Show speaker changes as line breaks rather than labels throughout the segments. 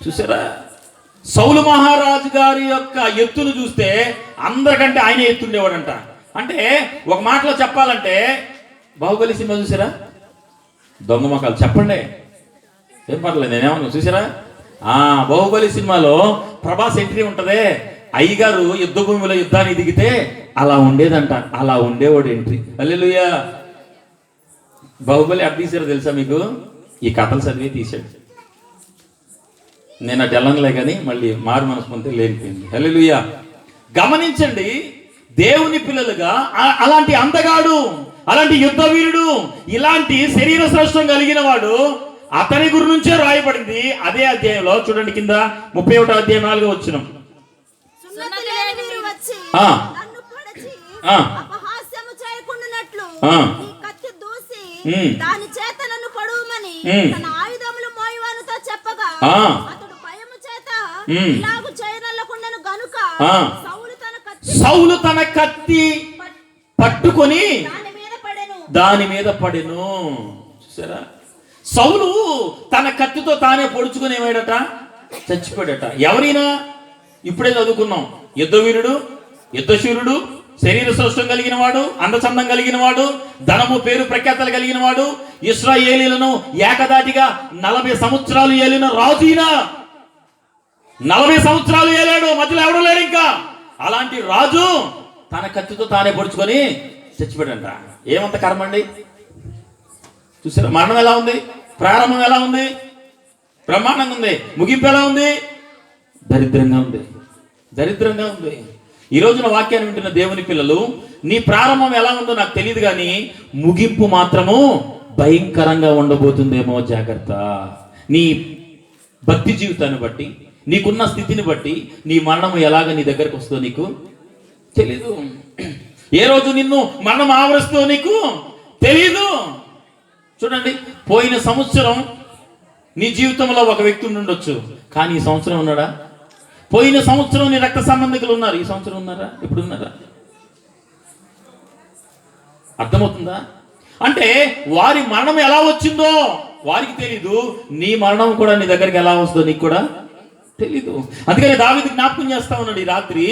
చూసారా? సౌలు మహారాజు గారి యొక్క ఎత్తును చూస్తే అందరికంటే ఆయన ఎత్తుండేవాడంట. అంటే ఒక మాటలో చెప్పాలంటే బాహుబలి సినిమా చూసారా? దొంగ మొక్కలు చెప్పండి, ఏం పర్లేదు, నేనేమన్నా చూసారా? బాహుబలి సినిమాలో ప్రభాస్ ఎంట్రీ ఉంటదే, అయ్యగారు యుద్ధ భూమిలో యుద్ధానికి దిగితే అలా ఉండేదంట, అలా ఉండేవాడు ఎంట్రీ. హల్లెలూయా. బాహుబలి అటు తీసారో తెలుసా మీకు? ఈ కథలు చదివి తీశాడు. నేను అటు వెళ్ళనులే కానీ మళ్ళీ మారు మనసు పొందితే లేనిపోయింది. హల్లెలూయా. గమనించండి, దేవుని పిల్లలుగా అలాంటి అందగాడు, అలాంటి యుద్ధ వీరుడు, ఇలాంటి శరీర శ్రేష్టం కలిగిన వాడు అతని గురి నుంచే రాయబడింది. అదే అధ్యాయంలో చూడండి, కింద 31వ అధ్యాయం 4వ వచనం.
దాని చేత నన్ను పొడవుమని తన ఆయుధములు మోయవానితో చెప్పగా అతడు భయము చేత ఇలాగు చేయనల్లకుండెను గనుక సౌలు తన కత్తి
పట్టుకొని దాని మీద పడెను. చూసారా? సౌలు తన కత్తితో తానే పొడుచుకుని ఏమాడట, చచ్చిపోయాడట. ఎవరైనా ఇప్పుడే చదువుకున్నాం, యుద్ధవీరుడు, యుద్ధశూరుడు, శరీర సౌష్టం కలిగిన వాడు, అందచందం కలిగిన వాడు, ధనము పేరు ప్రఖ్యాతలు కలిగిన వాడు, ఇశ్రాయేలీలను ఏకదాటిగా 40 సంవత్సరాలు ఏలిన రాజు ఈయన. 40 సంవత్సరాలు ఏలాడు, మధ్యలో ఎవడూ లేడు ఇంకా. అలాంటి రాజు తన కత్తితో తానే పొడుచుకొని చచ్చిపోయాడంట. ఏమంత కర్మండి? చూసారా? మరణం ఎలా ఉంది? ప్రారంభం ఎలా ఉంది? బ్రహ్మాండంగా ఉంది. ముగింపు ఎలా ఉంది? దరిద్రంగా ఉంది, దరిద్రంగా ఉంది. ఈ రోజున వాక్యాన్ని వింటున్న దేవుని పిల్లలు, నీ ప్రారంభం ఎలా ఉందో నాకు తెలియదు కానీ ముగింపు మాత్రము భయంకరంగా ఉండబోతుందేమో, జాగ్రత్త. నీ భక్తి జీవితాన్ని బట్టి, నీకున్న స్థితిని బట్టి నీ మరణం ఎలాగ నీ దగ్గరకు వస్తుందో నీకు తెలీదు. ఏ రోజు నిన్ను మరణం ఆవరిస్తుందో నీకు తెలీదు. చూడండి, పోయిన సంవత్సరం నీ జీవితంలో ఒక వ్యక్తి ఉండొచ్చు, కానీ ఈ సంవత్సరం ఉన్నాడా? పోయిన సంవత్సరం నీ రక్త సంబంధికులు ఉన్నారు, ఈ సంవత్సరం ఉన్నారా? ఇప్పుడు ఉన్నారా? అర్థమవుతుందా? అంటే వారి మరణం ఎలా వచ్చిందో వారికి తెలీదు, నీ మరణం కూడా నీ దగ్గరికి ఎలా వస్తుందో నీకు కూడా తెలీదు. అందుకని దావీదు జ్ఞాపకం చేస్తా ఉన్నాడు ఈ రాత్రి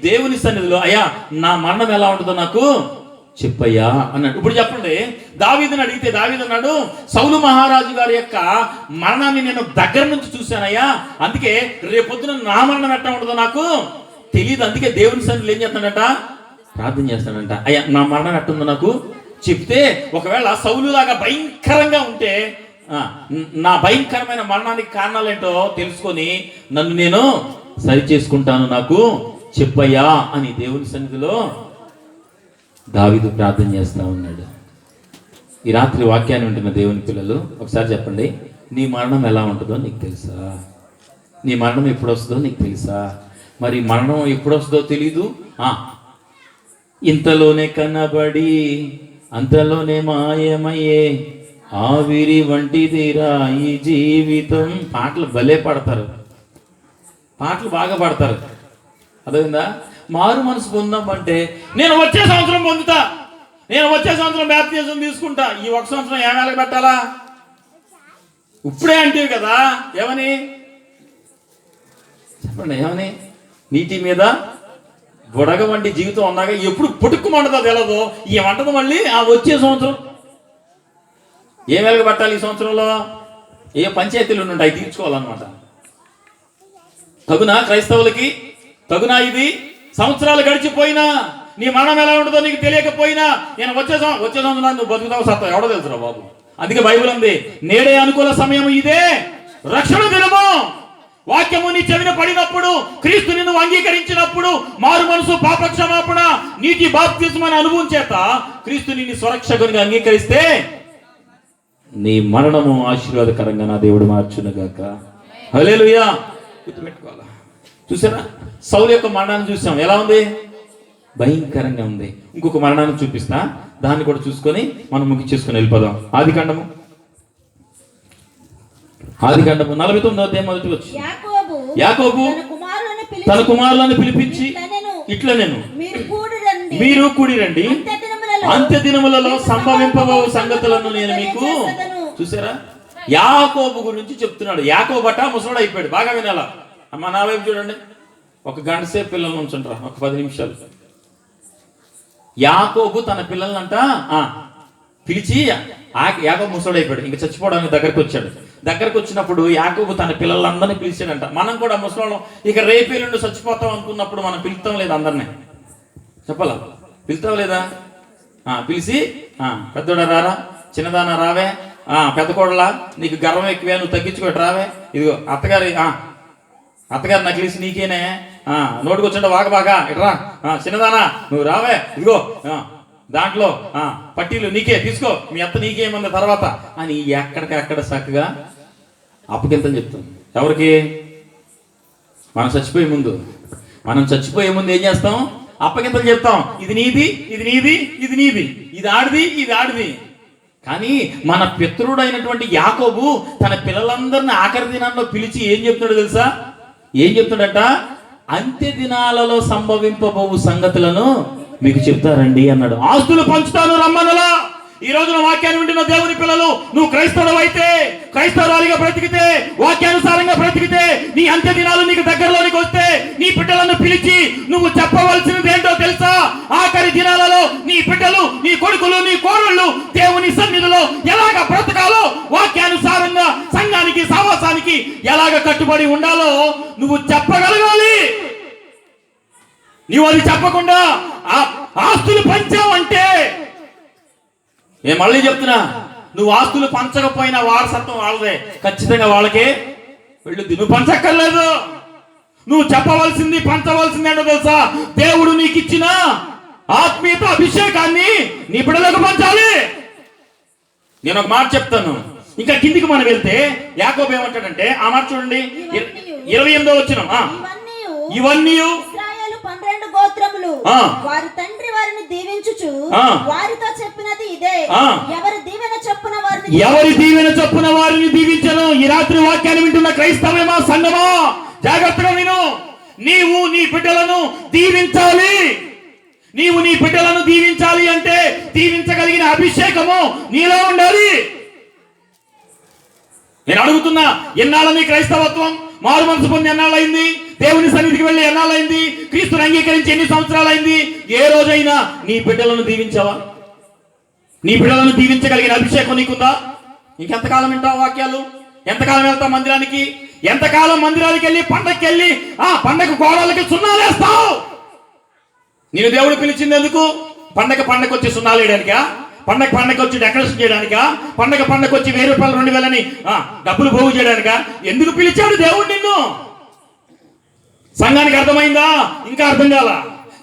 దేవుని సన్నిధిలో, అయ్యా నా మరణం ఎలా ఉంటుందో నాకు చెప్పయ్యా అన్నాడు. ఇప్పుడు చెప్పండి, దావీదుని అడిగితే దావీదు అన్నాడు, సౌలు మహారాజు గారి యొక్క మరణాన్ని నేను దగ్గర నుంచి చూశానయ్యా, అందుకే రేపొద్దున నా మరణం ఎట్లా ఉంటుందో నాకు తెలియదు. అందుకే దేవుని సన్నిధిలో ఏం చేస్తాడంట, ప్రార్థన చేస్తాడంట, అయ్యా నా మరణం ఎట్టుందో నాకు చెప్తే, ఒకవేళ సౌలు లాగా భయంకరంగా ఉంటే నా భయంకరమైన మరణానికి కారణాలేంటో తెలుసుకొని నన్ను నేను సరి చేసుకుంటాను, నాకు చెప్పయ్యా అని దేవుని సన్నిధిలో దావీదు ప్రార్థన చేస్తా ఉన్నాడు. ఈ రాత్రి వాక్యాన్ని వింటున్న దేవుని పిల్లలు ఒకసారి చెప్పండి, నీ మరణం ఎలా ఉంటుందో నీకు తెలుసా? నీ మరణం ఎప్పుడు వస్తుందో నీకు తెలుసా? మరి మరణం ఎప్పుడు వస్తుందో తెలీదు. ఇంతలోనే కనబడి అంతలోనే మాయమయ్యే ఆవిరి వంటిదిరా ఈ జీవితం. పాటలు భలే పాడతారు, పాటలు బాగా పాడతారు. అర్థమైందా? మారు మనసు పొందామంటే నేను వచ్చే సంవత్సరం పొందుతా, నేను వచ్చే సంవత్సరం బాప్తిజం తీసుకుంటా, ఈ ఒక సంవత్సరం ఏమేళకి పెట్టాలా? ఇప్పుడే అంటే కదా. ఏమని చెప్పండి, ఏమని? నీటి మీద బుడగ వంటి జీవితం ఉన్నాక ఎప్పుడు పుట్టుకుమంటదో తెలదు, ఏమంటది మళ్ళీ ఆ వచ్చే సంవత్సరం ఏం వెలగ పెట్టాలి? ఈ సంవత్సరంలో ఏ పంచాయతీలు ఉంటాయి తీర్చుకోవాలన్నమాట. తగునా క్రైస్తవులకి? తగునా ఇది? సంవత్సరాలు గడిచిపోయినా నీ మరణం ఎలా ఉంటుందో నీకు తెలియకపోయినా నేను వచ్చే సంవత్సరం నువ్వు బతుకుతావు సత్తా ఎవడో తెలుసురా బాబు. అందుకే బైబిల్ ఉంది, నేడే అనుకూల సమయం, ఇదే రక్షణ దినము. వాక్యము నీ చెవిన పడినప్పుడు, క్రీస్తుని నువ్వు అంగీకరించినప్పుడు, మారు మనసు, పాప క్షమాపణ, నీటి బాప్తిస్మ అనే అనుభవం చేత క్రీస్తుని నీ స్వరక్షకునిగా అంగీకరిస్తే నీ మరణము ఆశీర్వాదకరంగా నా దేవుడు మార్చునుగాక. హల్లెలూయా. గుర్తుపెట్టుకోవాలా. చూసారా? సౌలు యొక్క మరణాన్ని చూసాం, ఎలా ఉంది? భయంకరంగా ఉంది. ఇంకొక మరణాన్ని చూపిస్తా, దాన్ని కూడా చూసుకొని మనం ముగించేసుకొని వెళ్ళిపోదాం. ఆదికాండము 49వ అధ్యాయం మొదటి వచ్చి, యాకోబు తన కుమారులను పిలిపించి ఇట్లా నేను మీరు కూడి రండి, అంత్య దినములలో సంభవింపబో సంగతులను నేను మీకు. చూసారా? యాకోబు గురించి చెప్తున్నాడు. యాకోబట ముసలోడు అయిపోయాడు. బాగా వినాలా అమ్మ, నా వైపు చూడండి. ఒక గంట సేపు పిల్లలు ఉంచుంటారా, ఒక 10 నిమిషాలు. యాకోబు తన పిల్లలంట పిలిచి, యాకోబు ముసలోడు అయిపోయాడు, ఇంకా చచ్చిపోవడానికి దగ్గరకు వచ్చాడు. దగ్గరకు వచ్చినప్పుడు యాకోబు తన పిల్లలందరినీ పిలిచాడంట. మనం కూడా ముసలోళ్ళం ఇక రేపేళ్ళుండి చచ్చిపోతాం అనుకున్నప్పుడు మనం పిలుస్తాం లేదా? అందరినీ చెప్పాలా? పిలుస్తావు లేదా? పిలిచి పెద్దోడా రారా, చిన్నదానా రావే, పెద్ద కోడలా నీకు గర్వం ఎక్కువే, నువ్వు తగ్గించుకోటి రావే, ఇదిగో అత్తగారు నకిలీసి నీకేనే, నోటుకొచ్చుంటే బాగా ఇట్రా, చిన్నదానా నువ్వు రావే, ఇదిగో దాంట్లో పట్టీలు నీకే తీసుకో, మీ అత్త నీకేమంది తర్వాత అని ఎక్కడికక్కడ చక్కగా అప్పగింతలు చెప్తుంది. ఎవరికి? మనం చచ్చిపోయే ముందు ఏం చేస్తాం? అప్పగింతలు చెప్తాం. ఇది నీది, ఇది నీది, ఇది నీది, ఇది ఆడిది, ఇది ఆడిది. కానీ మన పితరుడైనటువంటి యాకోబు తన పిల్లలందరినీ ఆఖరి దినాల్లో పిలిచి ఏం చెప్తున్నాడు తెలుసా? ఏం చెప్తున్నాడట? అంత్య దినాలలో సంభవింపబోవు సంగతులను మీకు చెప్తారండి అన్నాడు. ఆస్తులు పంచుతాను రమ్మనలా. ఈ రోజున వాక్యాన్ని వింటున్న దేవుని పిల్లలు, నువ్వు క్రైస్తవుడు అయితే, క్రైస్తవురాలిగా బ్రతికితే, వాక్యానుసారంగా బ్రతికితే, నీ అంత్య దినాలు నీకు దగ్గరలోనికి వస్తే, నీ బిడ్డలను పిలిచి నువ్వు చెప్పవలసినది ఏంటో తెలుసా? ఆఖరి దినాలలో నీ బిడ్డలు, నీ కొడుకులు, నీ కోడళ్ళు దేవుని సన్నిధిలో ఎలాగ బ్రతకాలో, వాక్యానుసారంగా సంఘానికి, సావాసానికి ఎలాగ కట్టుబడి ఉండాలో నువ్వు చెప్పగలగాలి. నీవు అది చెప్పకుండా ఆస్తులు పంచావంటే, నేను మళ్ళీ చెప్తున్నా, నువ్వు ఆస్తులు పంచకపోయినా వారసత్వం వాళ్ళదే, ఖచ్చితంగా వాళ్ళకే వెళ్ళుద్ది. నువ్వు పంచక్కర్లేదు. నువ్వు చెప్పవలసింది, పంచవలసింది ఏంటో తెలుసా? దేవుడు నీకు ఇచ్చిన ఆత్మీయత అభిషేకాన్ని నీ బిడ్డలకు పంచాలి. నేను ఒక మాట చెప్తాను. ఇంకా కిందికి మనం వెళ్తే యాకోబు ఏమంటాడంటే, ఆ మాట చూడండి, 28వ వచనం. ఇవన్నీ
గోత్రములు వారి తండ్రి వారిని దీవించుచు వారితో చెప్పినది ఇదే, ఎవరి దీవెన చొప్పున వారిని దీవించను. ఈ రాత్రి వాక్యాన్ని వింటున్న క్రైస్తవమా, సంఘమా, జాగ్రత్తగా విను. నీవు నీ బిడ్డలను దీవించాలి. నీవు నీ బిడ్డలను దీవించాలి అంటే దీవించగలిగిన అభిషేకము నీలో ఉండాలి. నేను అడుగుతున్నా, ఎన్నాళ్ళని క్రైస్తవత్వం? మారు మనసు పొంది ఎన్నాళ్ళైంది? దేవుని సన్నిధికి వెళ్ళి ఎన్నాళ్ళైంది? క్రీస్తుని అంగీకరించి ఎన్ని సంవత్సరాలైంది? ఏ రోజైనా నీ బిడ్డలను దీవించావా? నీ బిడ్డలను దీవించగలిగిన అభిషేకం నీకుందా? ఇంకెంతకాలం వింటావు వాక్యాలు? ఎంతకాలం వెళ్తావు మందిరానికి? ఎంతకాలం మందిరానికి వెళ్ళి పండగకి వెళ్ళి పండగ గోడలకి సున్నాలేస్తావు? నేను దేవుడు పిలిచింది ఎందుకు? పండగ వచ్చి సున్నాలు వేయడానికా? పండగ వచ్చి డెకరేషన్ చేయడానికా? పండగ వచ్చి 1000 రూపాయలు 2000 డబ్బులు పోగు చేయడానికా? ఎందుకు పిలిచాడు దేవుడు నిన్ను? సంఘానికి అర్థమైందా? ఇంకా అర్థం కాల.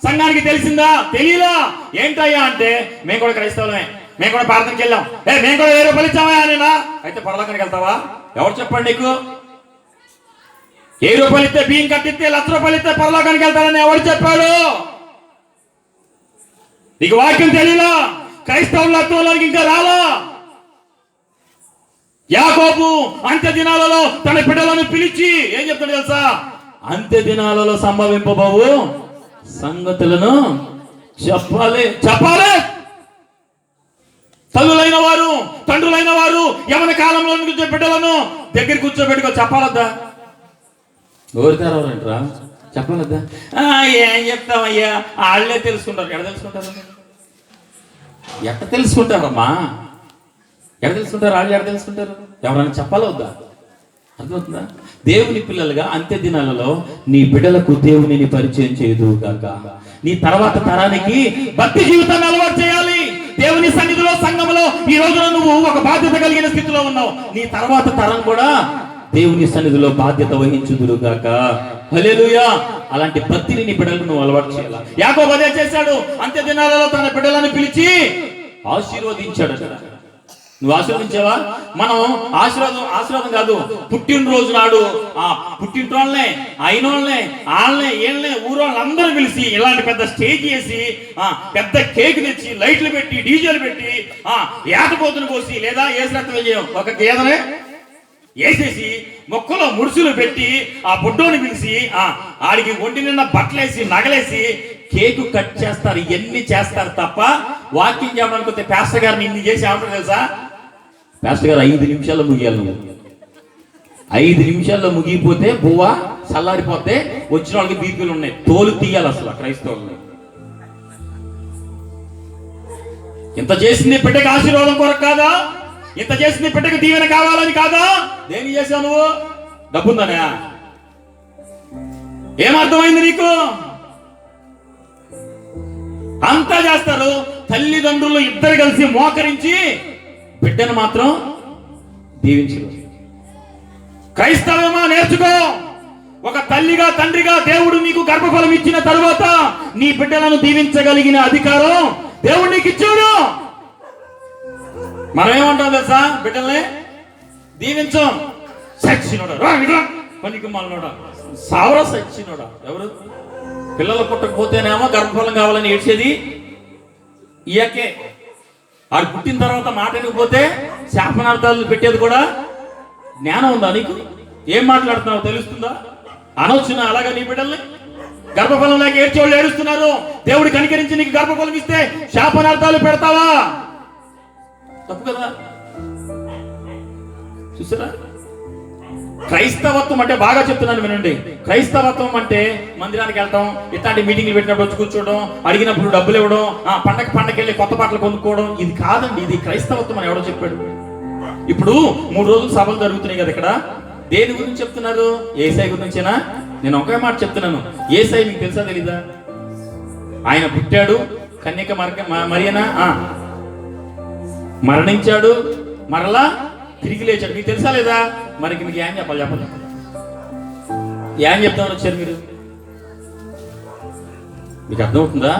సంఘానికి తెలిసిందా? తెలియలా. ఏంటయ్యా అంటే, మేము కూడా క్రైస్తవులమే, మేము కూడా ప్రార్థనకి వెళ్ళాం, మేము కూడా 1000 రూపాయలు ఇచ్చామా అనేనా? అయితే పరలోకానికి వెళ్తావా? ఎవరు చెప్పండి నీకు? 1000 రూపాయలు ఇస్తే, బియ్యం కట్టిస్తే, 1,00,000 రూపాయలు ఇస్తే పరలోకానికి వెళ్తారని ఎవరు చెప్పాడు? నీకు వాక్యం తెలియలా? క్రైస్తవులకి ఇంకా రాలా? యాకోబు అంత్య దినాలలో తన బిడ్డలను పిలిచి ఏం చెప్తాడు తెలుసా? అంత్య దినాలలో సంభవింపబోవు సంగతులను చెప్పాలి. తల్లులైన వారు, తండ్రులైన వారు యవన కాలంలో బిడ్డలను దగ్గర కూర్చోబెట్టుకో. చెప్పాలద్దా? ఎవరికారంటరా? చెప్పాలద్దా? ఏం చెప్తామయ్యా, వాళ్ళే తెలుసుకుంటారు. ఎక్కడ తెలుసుకుంటారమ్మా? ఎక్కడ తెలుసుకుంటారు? వాళ్ళు ఎక్కడ తెలుసుకుంటారు? ఎవరైనా చెప్పాలా వద్దా? అర్థమవుతుందా? దేవుని పిల్లలుగా అంత్య దినాలలో నీ బిడ్డలకు దేవునిని పరిచయం చేయదు కాక, నీ తర్వాత తరానికి భక్తి జీవితాన్ని అలవాటు చేయాలి. దేవుని సన్నిధిలో, సంఘములో ఈ రోజున నువ్వు ఒక బాధ్యత కలిగిన స్థితిలో ఉన్నావు. నీ తర్వాత తరం కూడా దేవుని సన్నిధిలో బాధ్యత వహించుదురు గాక. హల్లెలూయా. అలాంటి భక్తిని నీ బిడ్డలకు నువ్వు అలవాటు చేయాలి. యాకోబు అదే చేశాడు. అంత్య దినాలలో తన బిడ్డలను పిలిచి ఆశీర్వదించాడు. నువ్వు ఆశీర్వదించావా? మనం ఆశీర్వాదం కాదు, పుట్టినరోజు నాడు పుట్టింటోళ్ళనే, అయినోళ్ళనే, వాళ్ళనే, వీళ్ళనే, ఊరోళ్ళందరూ పిలిచి ఇలాంటి పెద్ద స్టేజ్ చేసి పెద్ద కేక్ తెచ్చి లైట్లు పెట్టి డీజేలు పెట్టి ఏకపోతును కోసి, లేదా ఏసురక్తం వేయం ఒక గేదనే వేసేసి మొక్కలో ముడుసులు పెట్టి ఆ బుడ్డోని పిలిచి ఆడికి ఒంటి నిండా బట్టలేసి నగలేసి కేకు కట్ చేస్తారు. ఎన్ని చేస్తారు తప్ప వాకింగ్ చేయడానికి పాస్టర్ గారిని ఇన్ని చేసి ఏమంటారు తెలుసా? పాస్టర్ గారు 5 నిమిషాల్లో ముగియాలి నువ్వు. 5 నిమిషాల్లో ముగిపోతే బువ్వ చల్లారిపోతే వచ్చిన వాళ్ళకి బీపీలు ఉన్నాయి. తోలు తీయాలి అసలు క్రైస్తవుల్ని. ఇంత చేసింది బిడ్డకి ఆశీర్వాదం కొరకు కాదా? ఇంత చేసింది బిడ్డకి దీవెన కావాలని కాదా? దేని చేశావు నువ్వు? డబ్బుందనే? ఏమర్థమైంది నీకు? అంతా చేస్తారు. తల్లిదండ్రులు ఇద్దరు కలిసి మోకరించి బిడ్డను మాత్రం దీవించరు. క్రైస్తవమా నేర్చుకో. ఒక తల్లిగా తండ్రిగా దేవుడు నీకు గర్భఫలం ఇచ్చిన తరువాత నీ బిడ్డలను దీవించగలిగిన అధికారం దేవుడు నీకు ఇచ్చాడు. మనం ఏమంటాం తెలుసా? బిడ్డల్ని దీవించం. సచ్చినోడా పనికి మళ్ళోడా సావర సచ్చినోడా. ఎవరు? పిల్లలు పుట్టకపోతేనేమో గర్భఫలం కావాలని ఏడ్చేది ఈయకే. ఆడు పుట్టిన తర్వాత మాట వినకపోతే శాపనార్థాలు పెట్టేది కూడా. జ్ఞానం ఉందా నీకు? ఏం మాట్లాడుతున్నావు తెలుస్తుందా? అనొచ్చునా అలాగా నీ బిడ్డల్ని? గర్భఫలం లేక ఏడ్చేవాళ్ళు ఏడుస్తున్నారు. దేవుడు కనికరించి నీకు గర్భఫలం ఇస్తే శాపనార్థాలు పెడతావా? తప్పు కదా. చూసారా? క్రైస్తవత్వం అంటే బాగా చెప్తున్నాను వినండి. క్రైస్తవత్వం అంటే మందిరానికి వెళ్తాం, ఇట్లాంటి మీటింగ్లు పెట్టినప్పుడు వచ్చి కూర్చోవడం, అడిగినప్పుడు డబ్బులు ఇవ్వడం, పండగకి వెళ్ళి కొత్త బట్టలు కొనుక్కోవడం. ఇది కాదండి. ఇది క్రైస్తవత్వం అని ఎవడో చెప్పాడు. ఇప్పుడు 3 రోజులు సభలు జరుగుతున్నాయి కదా ఇక్కడ. దేని గురించి చెప్తున్నారు? యేసయ్య గురించేనా? నేను ఒకే మాట చెప్తున్నాను. యేసయ్య మీకు తెలుసా తెలీదా? ఆయన పుట్టాడు, కన్యక మరియనా మరణించాడు, మరలా తిరిగి లేచాడు. మీకు తెలుసా లేదా? మరి మీకు ఏం చెప్పాలి? చెప్పండి. ఏం చెప్తామని వచ్చారు మీరు? మీకు అర్థమవుతుందా?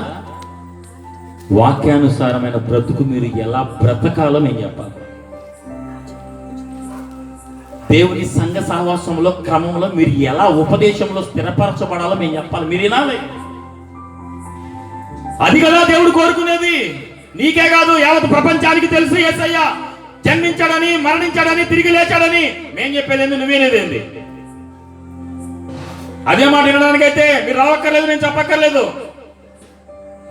వాక్యానుసారమైన బ్రతుకు మీరు ఎలా బ్రతకాలో నేను చెప్పాలి. దేవుని సంఘ సహవాసంలో క్రమంలో మీరు ఎలా ఉపదేశంలో స్థిరపరచబడాలో మేము చెప్పాలి. మీరు వినాలి. అది కదా దేవుడు కోరుకునేది. నీకే కాదు, యావత్ ప్రపంచానికి తెలుసు యేసయ్య జన్మించాడని, మరణించాడని, తిరిగి లేచాడని. మేం చెప్పేది నువ్వేనేదేంది? అదే మాట వినడానికైతే మీరు రావక్కర్లేదు, నేను చెప్పక్కర్లేదు.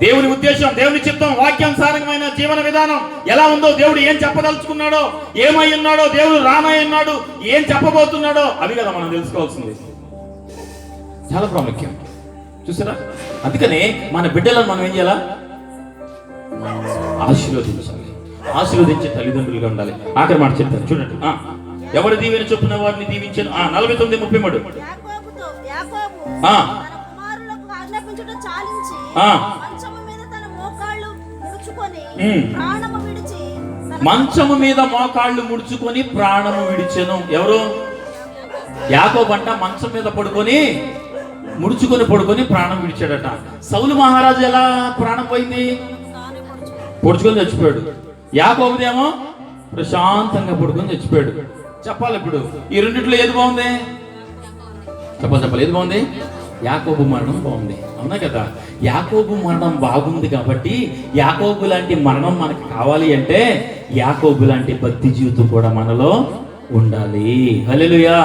దేవుని ఉద్దేశం, దేవుని చిత్తం, వాక్యానుసారమైన జీవన విధానం ఎలా ఉందో, దేవుడు ఏం చెప్పదలుచుకున్నాడో, ఏమై ఉన్నాడో, దేవుడు రానై ఉన్నాడు, ఏం చెప్పబోతున్నాడో, అవి కదా మనం తెలుసుకోవాల్సింది. చాలా ప్రాముఖ్యం. చూసారా? అందుకనే మన బిడ్డలను మనం ఏం చేయాలా? ఆశీర్వదించాలి. ఆశీర్వదించే తల్లిదండ్రులుగా ఉండాలి. ఆఖరి మాట చెప్తాను చూడండి. ఎవరు దీవెన చొప్పున వారిని దీవించాను. 49:33. మంచము మీద మోకాళ్ళు ముడుచుకొని ప్రాణము విడిచెను. ఎవరు? యాకోబు అంట మంచం మీద పడుకొని పడుకొని ప్రాణం విడిచాడట. సౌలు మహారాజు ఎలా ప్రాణం పోయింది? పొడుచుకొని చచ్చిపోయాడు. యాకోబుదేమో ప్రశాంతంగా పడుకొని చచ్చిపోయాడు. చెప్పాలి ఇప్పుడు ఈ రెండిట్లో ఏది బాగుంది? చెప్పాలి ఏది బాగుంది? యాకోబు మరణం బాగుంది. అవునా కదా? యాకోబు మరణం బాగుంది కాబట్టి యాకోబు లాంటి మరణం మనకు కావాలి అంటే యాకోబు లాంటి భక్తి జీవితం కూడా మనలో ఉండాలి. హల్లెలూయా.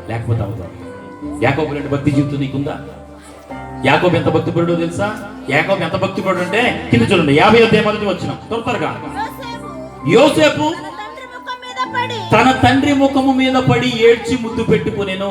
లేకపోతే అవుతాం. యాకోబు లాంటి భక్తి జీవితం నీకుందా? యాకోబు ఎంత భక్తిపరుడో తెలుసా? యాకోబు ఎంత భక్తిపరుడు అంటే కింద చూడండి, 50వ వచ్చిన త్వరగా. యోసేపు తన తండ్రి ముఖము మీద పడి ఏడ్చి ముద్దు పెట్టుకునేను.